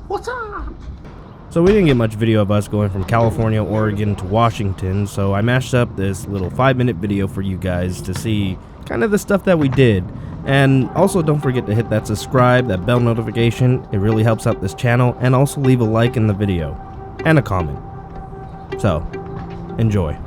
What's up? So we didn't get much video of us going from California, Oregon to Washington, so I mashed up this little 5-minute video for you guys to see kind of the stuff that we did. And also don't forget to hit that subscribe, that bell notification. It really helps out this channel, and also leave a like in the video and a comment. So, enjoy.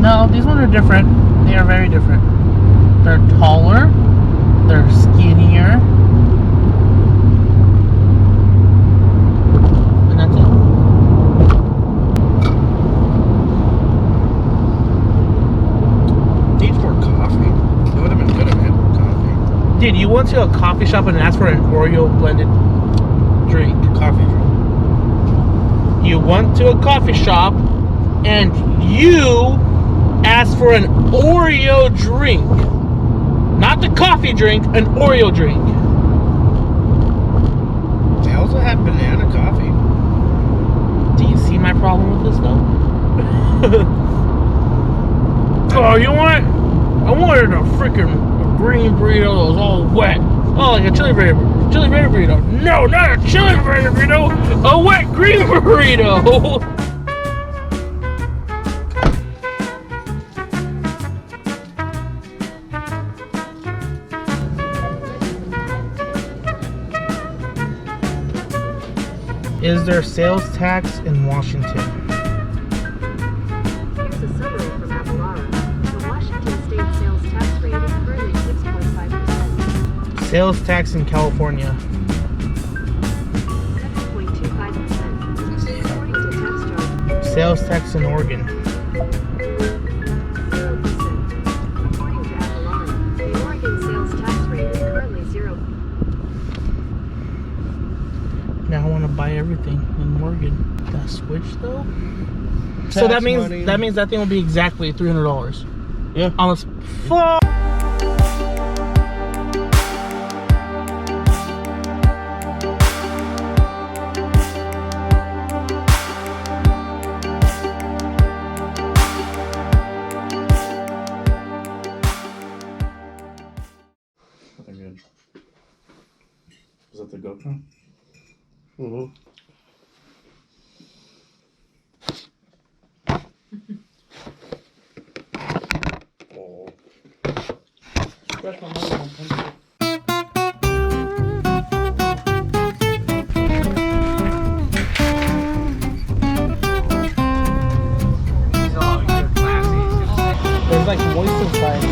No, these ones are different. They are very different. They're taller. They're skinnier. And that's it. Needs more coffee. It would have been good if it had more coffee. Dude, you went to a coffee shop and asked for an Oreo blended drink. Coffee drink. You went to a coffee shop and you asked for an Oreo drink. Not the coffee drink, an Oreo drink. They also have banana coffee. Do you see my problem with this though? Oh, you want it? I wanted a freaking green burrito that was all wet. Oh, like a chili bread burrito. No, not a chili bread burrito. A wet green burrito. Is there sales tax in Washington? Here's a summary from Avalara. The Washington state sales tax rate is currently 6.5%. Sales tax in California. 7.25%. According to tax chart. Sales tax in Oregon. 0%. According to Avalara, the Oregon sales tax rate is currently 0%. Now I want to buy everything in Oregon. That switch though. So that means that thing will be exactly $300. Yeah. Almost. Fuck. Good. Is that the GoPro? Mm-hmm. Oh. Scratch my mouth. There's like moist inside.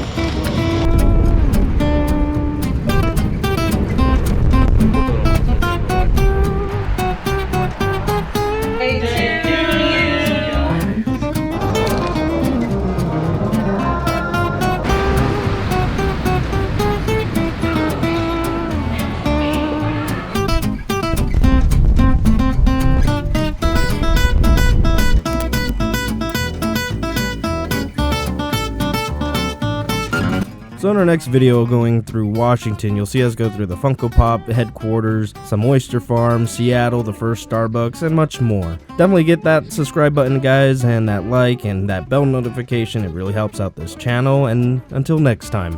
So in our next video going through Washington, you'll see us go through the Funko Pop headquarters, some oyster farms, Seattle, the first Starbucks, and much more. Definitely get that subscribe button, guys, and that like and that bell notification. It really helps out this channel, and until next time.